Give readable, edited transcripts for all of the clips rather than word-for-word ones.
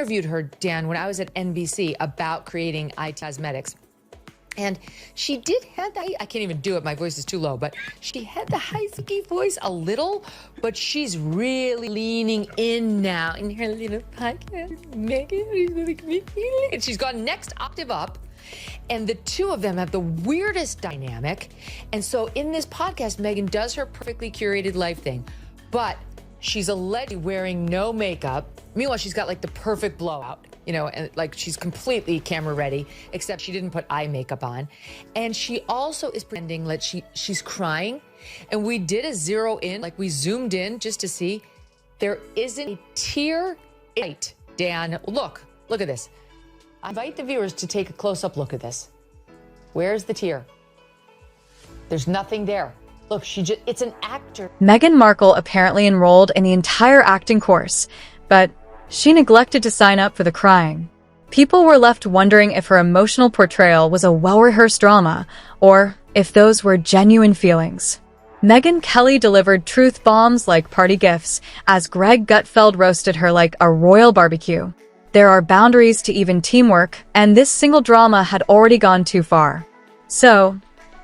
interviewed her, Dan, when I was at NBC about creating eye cosmetics. And she did have that, I can't even do it, my voice is too low, but she had the husky voice a little, but she's really leaning in now in her little podcast. Megyn, and she's gone next octave up. And the two of them have the weirdest dynamic. And so in this podcast, Megyn does her perfectly curated life thing, but she's allegedly wearing no makeup. Meanwhile, she's got like the perfect blowout, you know, and like she's completely camera ready, except she didn't put eye makeup on. And she also is pretending that she's crying. And we did a zero in, like we zoomed in just to see there isn't a tear. Right, Dan, look at this. I invite the viewers to take a close-up look at this. Where's the tear? There's nothing there. Look, it's an actor. Meghan Markle apparently enrolled in the entire acting course, but she neglected to sign up for the crying. People were left wondering if her emotional portrayal was a well-rehearsed drama, or if those were genuine feelings. Megyn Kelly delivered truth bombs like party gifts, as Greg Gutfeld roasted her like a royal barbecue. There are boundaries to even teamwork, and this single drama had already gone too far. So,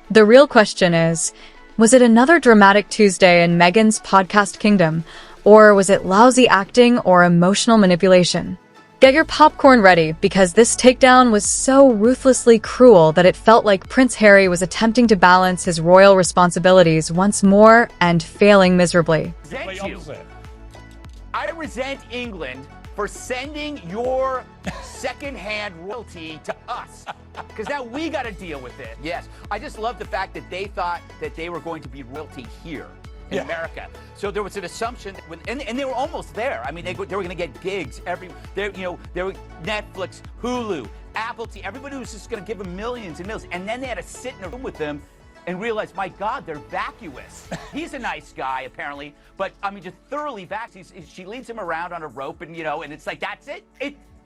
the real question is, was it another dramatic Tuesday in Meghan's podcast kingdom, or was it lousy acting or emotional manipulation? Get your popcorn ready, because this takedown was so ruthlessly cruel that it felt like Prince Harry was attempting to balance his royal responsibilities once more and failing miserably. I resent England for sending your second-hand royalty to us, because now we got to deal with it. Yes, I just love the fact that they thought that they were going to be royalty here in America. So there was an assumption, and they were almost there. I mean, they were going to get gigs. There were Netflix, Hulu, Apple TV. Everybody was just going to give them millions and millions, and then they had to sit in a room with them and realize, my God, they're vacuous. He's a nice guy, apparently, but I mean, just thoroughly vacuous. She leads him around on a rope, and and it's like, that's it.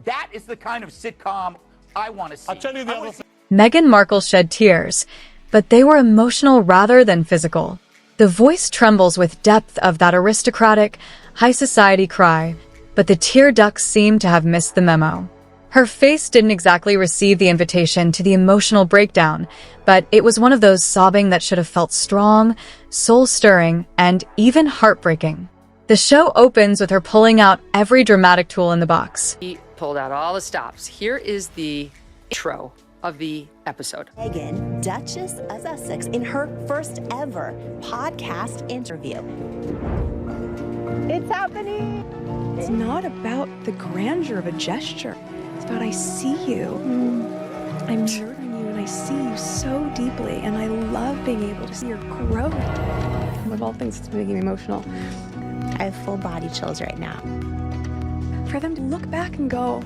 That is the kind of sitcom I want to see. I'll tell you the other thing. Meghan Markle shed tears, but they were emotional rather than physical. The voice trembles with depth of that aristocratic, high society cry, but the tear ducts seem to have missed the memo. Her face didn't exactly receive the invitation to the emotional breakdown, but it was one of those sobbing that should have felt strong, soul-stirring, and even heartbreaking. The show opens with her pulling out every dramatic tool in the box. He pulled out all the stops. Here is the intro of the episode. Meghan, Duchess of Sussex, in her first ever podcast interview. It's happening. It's not about the grandeur of a gesture. It's about I see you. I'm mirroring you and I see you so deeply, and I love being able to see your growth. Of all things, it's making me emotional. I have full body chills right now. For them to look back and go,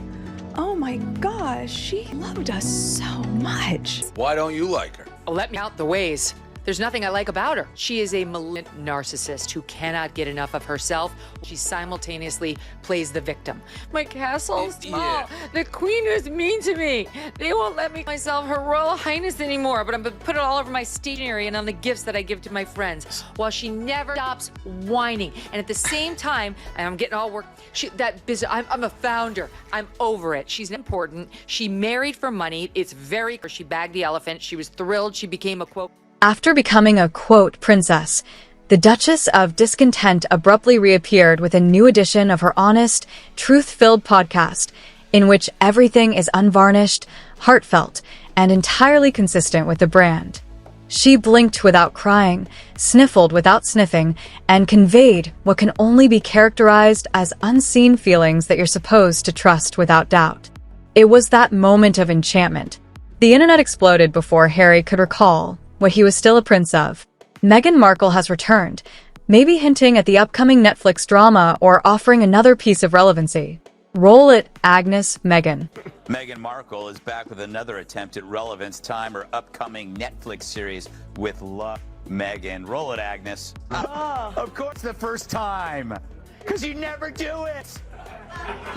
oh my gosh, she loved us so much. Why don't you like her? Let me out the ways. There's nothing I like about her. She is a malignant narcissist who cannot get enough of herself. She simultaneously plays the victim. My castle's small. Yeah. The queen is mean to me. They won't let me myself her royal highness anymore, but I'm gonna put it all over my stationery and on the gifts that I give to my friends, while she never stops whining. And at the same time, and I'm getting all worked, I'm a founder. I'm over it. She's important. She married for money. It's very, she bagged the elephant. She was thrilled. She became a quote. After becoming a, quote, princess, the Duchess of Discontent abruptly reappeared with a new edition of her honest, truth-filled podcast, in which everything is unvarnished, heartfelt, and entirely consistent with the brand. She blinked without crying, sniffled without sniffing, and conveyed what can only be characterized as unseen feelings that you're supposed to trust without doubt. It was that moment of enchantment. The internet exploded before Harry could recall what he was still a prince of. Meghan Markle has returned, maybe hinting at the upcoming Netflix drama or offering another piece of relevancy. Roll it, Agnes Megyn. Meghan Markle is back with another attempt at relevance, time her upcoming Netflix series with Love Megyn. Roll it, Agnes. Of course, the first time, because you never do it.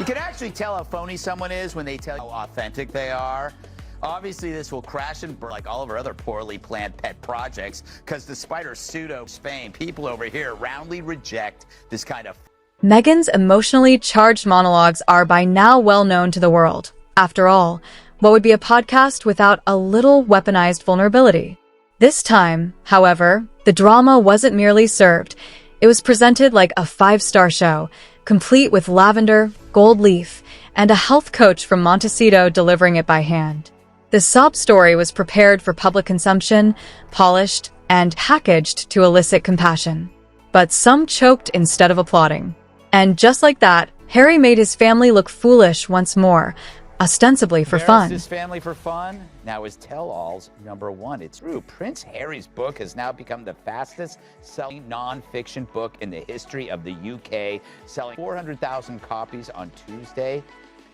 You can actually tell how phony someone is when they tell you how authentic they are. Obviously, this will crash and burn like all of our other poorly planned pet projects, because despite her pseudo fame, people over here roundly reject this kind of Meghan's emotionally charged monologues are by now well known to the world. After all, what would be a podcast without a little weaponized vulnerability? This time, however, the drama wasn't merely served. It was presented like a 5-star show, complete with lavender, gold leaf, and a health coach from Montecito delivering it by hand. The sob story was prepared for public consumption, polished, and packaged to elicit compassion. But some choked instead of applauding. And just like that, Harry made his family look foolish once more, ostensibly for fun. His family for fun? Now is tell-alls #1. It's true. Prince Harry's book has now become the fastest-selling non-fiction book in the history of the UK, selling 400,000 copies on Tuesday.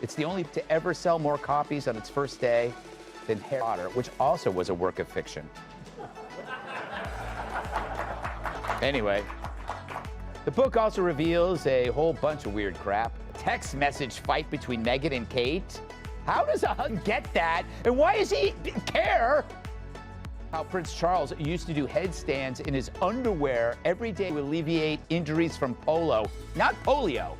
It's the only to ever sell more copies on its first day than Harry Potter, which also was a work of fiction. Anyway, the book also reveals a whole bunch of weird crap. Text message fight between Meghan and Kate. How does a husband get that? And why does he care? How Prince Charles used to do headstands in his underwear every day to alleviate injuries from polio, not polio.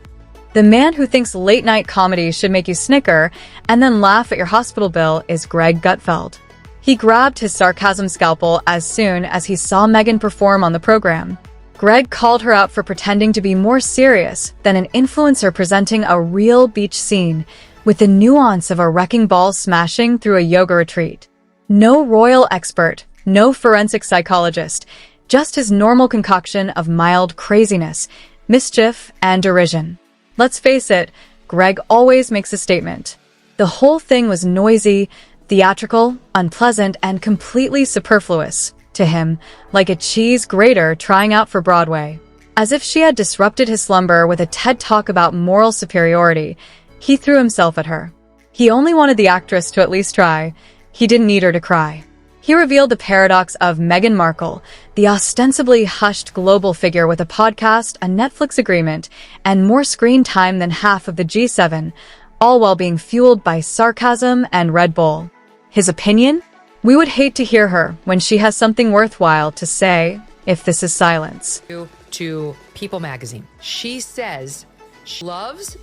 The man who thinks late-night comedy should make you snicker and then laugh at your hospital bill is Greg Gutfeld. He grabbed his sarcasm scalpel as soon as he saw Meghan perform on the program. Greg called her out for pretending to be more serious than an influencer presenting a real beach scene with the nuance of a wrecking ball smashing through a yoga retreat. No royal expert, no forensic psychologist, just his normal concoction of mild craziness, mischief, and derision. Let's face it, Greg always makes a statement. The whole thing was noisy, theatrical, unpleasant, and completely superfluous to him, like a cheese grater trying out for Broadway. As if she had disrupted his slumber with a TED Talk about moral superiority, he threw himself at her. He only wanted the actress to at least try. He didn't need her to cry. He revealed the paradox of Meghan Markle, the ostensibly hushed global figure with a podcast, a Netflix agreement, and more screen time than half of the G7, all while being fueled by sarcasm and Red Bull. His opinion? We would hate to hear her when she has something worthwhile to say, if this is silence. To People magazine. She says she loves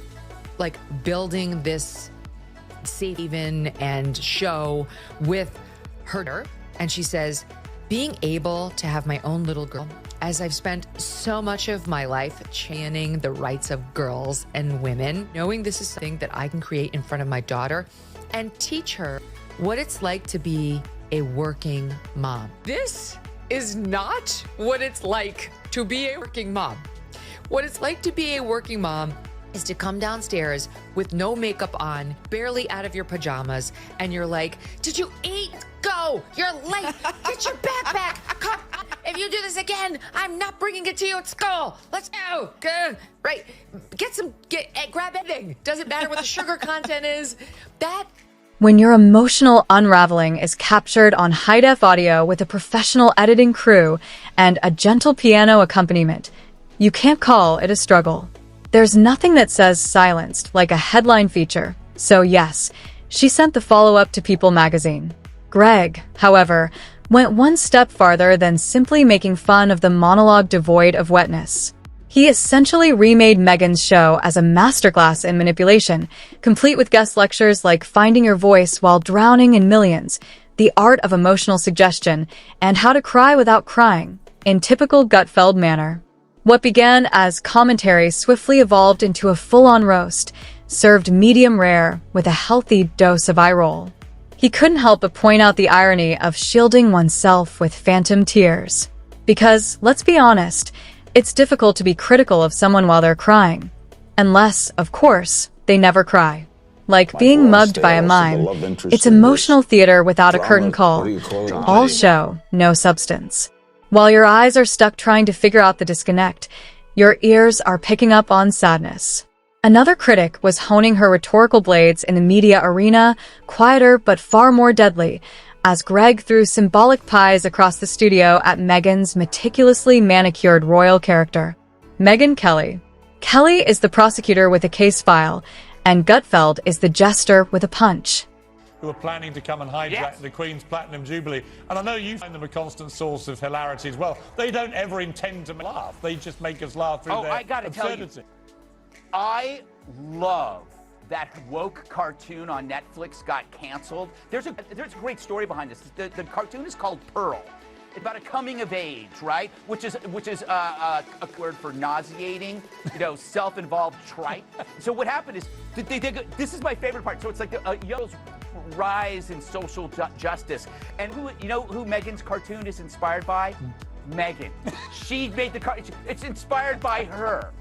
building this safe haven and show with her. And she says, being able to have my own little girl, as I've spent so much of my life championing the rights of girls and women, knowing this is something that I can create in front of my daughter and teach her what it's like to be a working mom. This is not what it's like to be a working mom. What it's like to be a working mom is to come downstairs with no makeup on, barely out of your pajamas, and you're like, did you eat? Go! You're late! Get your backpack! Come! If you do this again, I'm not bringing it to you at school! Let's go! Good. Right. Grab anything. Doesn't matter what the sugar content is. When your emotional unraveling is captured on high-def audio with a professional editing crew and a gentle piano accompaniment, you can't call it a struggle. There's nothing that says silenced like a headline feature. So yes, she sent the follow-up to People magazine. Greg, however, went one step farther than simply making fun of the monologue devoid of wetness. He essentially remade Meghan's show as a masterclass in manipulation, complete with guest lectures like finding your voice while drowning in millions, the art of emotional suggestion, and how to cry without crying, in typical Gutfeld manner. What began as commentary swiftly evolved into a full-on roast, served medium rare with a healthy dose of eye roll. He couldn't help but point out the irony of shielding oneself with phantom tears. Because, let's be honest, it's difficult to be critical of someone while they're crying. Unless, of course, they never cry. Like being mugged by a mime, it's emotional theater without a curtain call. All show, no substance. While your eyes are stuck trying to figure out the disconnect, your ears are picking up on sadness. Another critic was honing her rhetorical blades in the media arena, quieter but far more deadly, as Greg threw symbolic pies across the studio at Meghan's meticulously manicured royal character. Megyn Kelly. Kelly is the prosecutor with a case file, and Gutfeld is the jester with a punch. Who are planning to come and hijack the Queen's Platinum Jubilee. And I know you find them a constant source of hilarity as well. They don't ever intend to laugh. They just make us laugh through their absurdity. I love that woke cartoon on Netflix got canceled. There's a great story behind this. The cartoon is called Pearl. It's about a coming of age, right? Which is a word for nauseating, self-involved tripe. So what happened is, this is my favorite part. So it's like a yo's rise in social justice. And who Meghan's cartoon is inspired by? Meghan. She made the cartoon. It's inspired by her,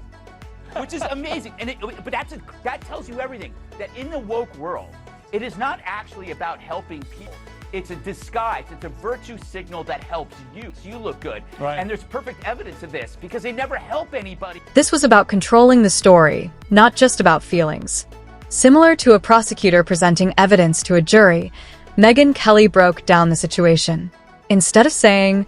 which is amazing. But that tells you everything. That in the woke world, it is not actually about helping people. It's a disguise. It's a virtue signal that helps you. So you look good. Right. And there's perfect evidence of this because they never help anybody. This was about controlling the story, not just about feelings. Similar to a prosecutor presenting evidence to a jury, Megyn Kelly broke down the situation. Instead of saying,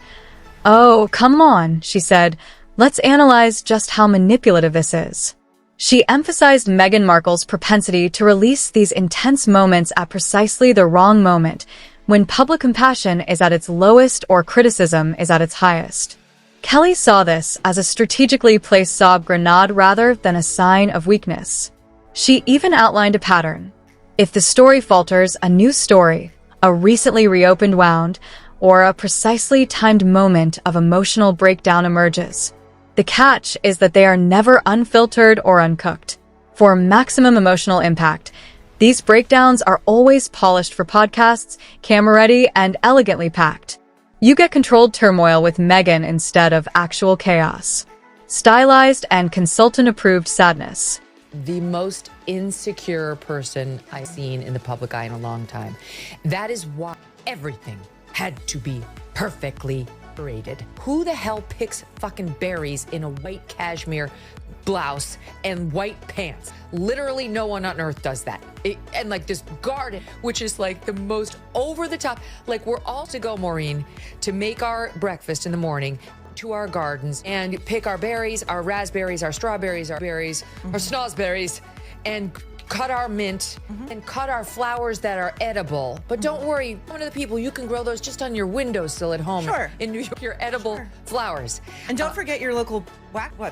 "Oh, come on," she said, "let's analyze just how manipulative this is." She emphasized Meghan Markle's propensity to release these intense moments at precisely the wrong moment, when public compassion is at its lowest or criticism is at its highest. Kelly saw this as a strategically placed sob grenade rather than a sign of weakness. She even outlined a pattern. If the story falters, a new story, a recently reopened wound, or a precisely timed moment of emotional breakdown emerges. The catch is that they are never unfiltered or uncooked. For maximum emotional impact, these breakdowns are always polished for podcasts, camera-ready, and elegantly packed. You get controlled turmoil with Meghan instead of actual chaos. Stylized and consultant-approved sadness. The most insecure person I've seen in the public eye in a long time. That is why everything had to be perfectly curated. Who the hell picks fucking berries in a white cashmere blouse and white pants? Literally no one on earth does that. And like this garden, which is like the most over the top. Like we're all to go, Maureen, to make our breakfast in the morning, to our gardens and pick our berries, our raspberries, our strawberries, our berries, our snozberries, and cut our mint and cut our flowers that are edible. But don't worry, one of the people, you can grow those just on your windowsill at home. Sure. In New York, your edible flowers. And don't forget your local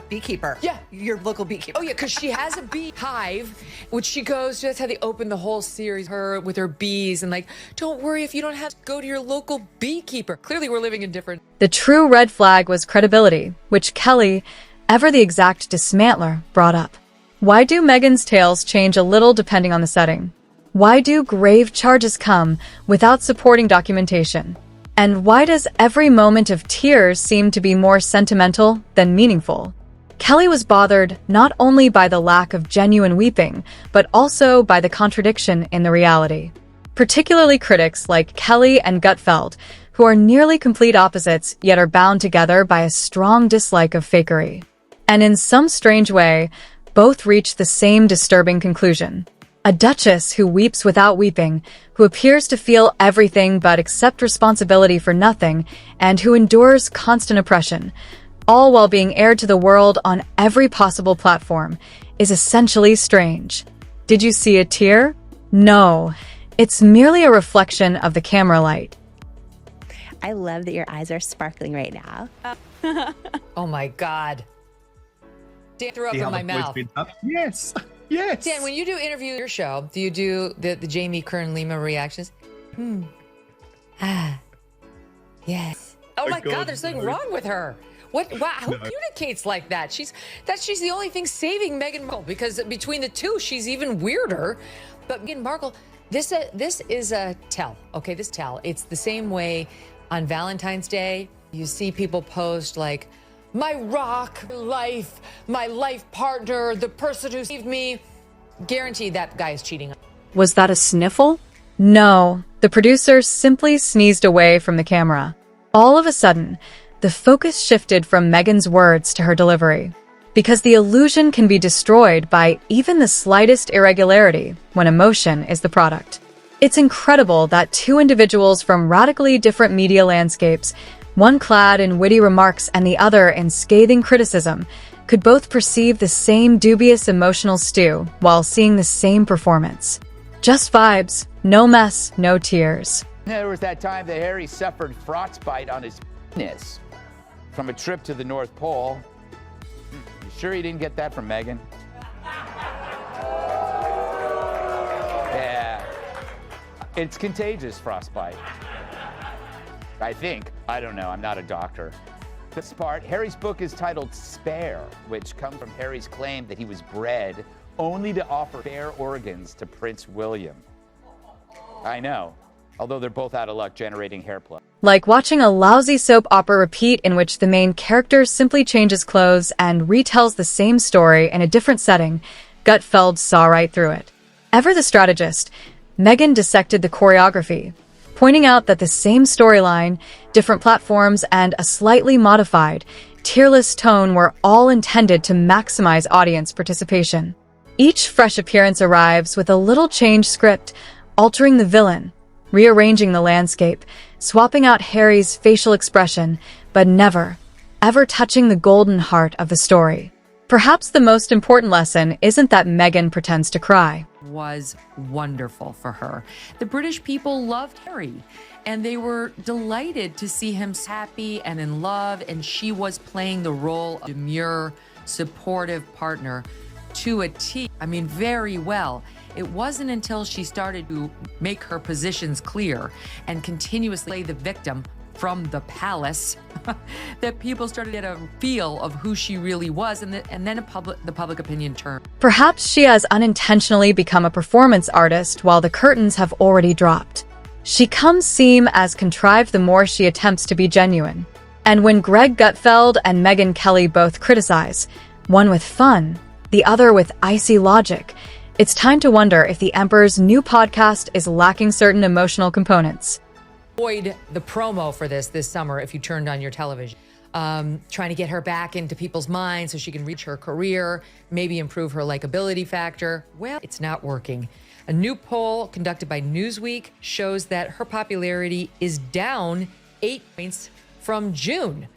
beekeeper. Yeah. Your local beekeeper. Oh yeah, because she has a bee hive, which she goes, that's how they open the whole series, her with her bees, and like, don't worry if you don't have to go to your local beekeeper. Clearly we're living in different. The true red flag was credibility, which Kelly, ever the exact dismantler, brought up. Why do Meghan's tales change a little depending on the setting? Why do grave charges come without supporting documentation? And why does every moment of tears seem to be more sentimental than meaningful? Kelly was bothered not only by the lack of genuine weeping, but also by the contradiction in the reality. Particularly critics like Kelly and Gutfeld, who are nearly complete opposites yet are bound together by a strong dislike of fakery. And in some strange way, both reach the same disturbing conclusion. A duchess who weeps without weeping, who appears to feel everything but accept responsibility for nothing, and who endures constant oppression, all while being aired to the world on every possible platform, is essentially strange. Did you see a tear? No, it's merely a reflection of the camera light. I love that your eyes are sparkling right now. Oh my God. Dan threw up in my mouth. Yes. Yes. Dan, when you do interview your show, do you do the Jamie Kern Lima reactions? Yes. Oh my God, there's something wrong with her. What? Wow, who communicates like that? She's the only thing saving Meghan Markle, because between the two, she's even weirder. But Meghan Markle, this is a tell. Okay, this tell. It's the same way on Valentine's Day. You see people post like, my rock, my life partner, the person who saved me. Guaranteed that guy is cheating. Was that a sniffle? No, the producer simply sneezed away from the camera. All of a sudden, the focus shifted from Meghan's words to her delivery. Because the illusion can be destroyed by even the slightest irregularity when emotion is the product. It's incredible that two individuals from radically different media landscapes, one clad in witty remarks and the other in scathing criticism, could both perceive the same dubious emotional stew while seeing the same performance. Just vibes, no mess, no tears. There was that time that Harry suffered frostbite on his penis from a trip to the North Pole. You sure he didn't get that from Meghan? It's contagious, frostbite. I think. I don't know. I'm not a doctor. This part, Harry's book is titled Spare, which comes from Harry's claim that he was bred only to offer spare organs to Prince William. I know, although they're both out of luck generating hair plug. Like watching a lousy soap opera repeat in which the main character simply changes clothes and retells the same story in a different setting, Gutfeld saw right through it. Ever the strategist, Megyn dissected the choreography, pointing out that the same storyline, different platforms, and a slightly modified, tearless tone were all intended to maximize audience participation. Each fresh appearance arrives with a little changed script, altering the villain, rearranging the landscape, swapping out Harry's facial expression, but never, ever touching the golden heart of the story. Perhaps the most important lesson isn't that Megyn pretends to cry. Was wonderful for her. The British people loved Harry, and they were delighted to see him happy and in love, and she was playing the role of a demure, supportive partner to a T. I mean, very well. It wasn't until she started to make her positions clear and continuously play the victim from the palace that people started to get a feel of who she really was, and then the public opinion turned. Perhaps she has unintentionally become a performance artist while the curtains have already dropped. She seem as contrived the more she attempts to be genuine. And when Greg Gutfeld and Megyn Kelly both criticize, one with fun, the other with icy logic, it's time to wonder if the Emperor's new podcast is lacking certain emotional components. Avoid the promo for this summer if you turned on your television. Trying to get her back into people's minds so she can reach her career, maybe improve her likability factor. Well, it's not working. A new poll conducted by Newsweek shows that her popularity is down 8 points from June.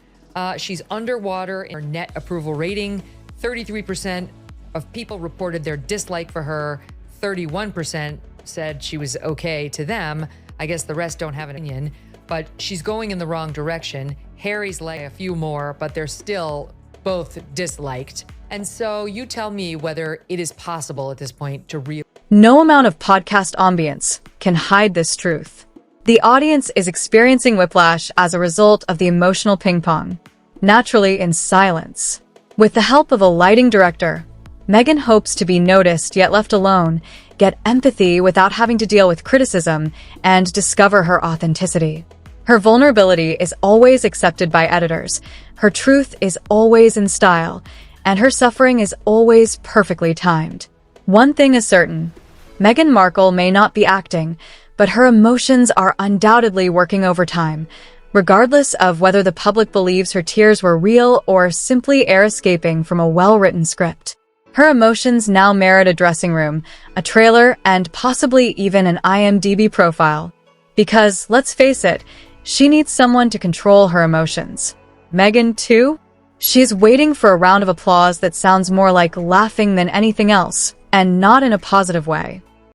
She's underwater in her net approval rating. 33% of people reported their dislike for her. 31% said she was okay to them. I guess the rest don't have an opinion, but she's going in the wrong direction. Harry's like a few more, but they're still both disliked. And so you tell me whether it is possible at this point to No amount of podcast ambience can hide this truth. The audience is experiencing whiplash as a result of the emotional ping pong, naturally in silence. With the help of a lighting director, Megyn hopes to be noticed yet left alone, get empathy without having to deal with criticism, and discover her authenticity. Her vulnerability is always accepted by editors, her truth is always in style, and her suffering is always perfectly timed. One thing is certain, Meghan Markle may not be acting, but her emotions are undoubtedly working overtime, regardless of whether the public believes her tears were real or simply air escaping from a well-written script. Her emotions now merit a dressing room, a trailer, and possibly even an IMDb profile. Because, let's face it, she needs someone to control her emotions. Megyn, too? She's waiting for a round of applause that sounds more like laughing than anything else, and not in a positive way.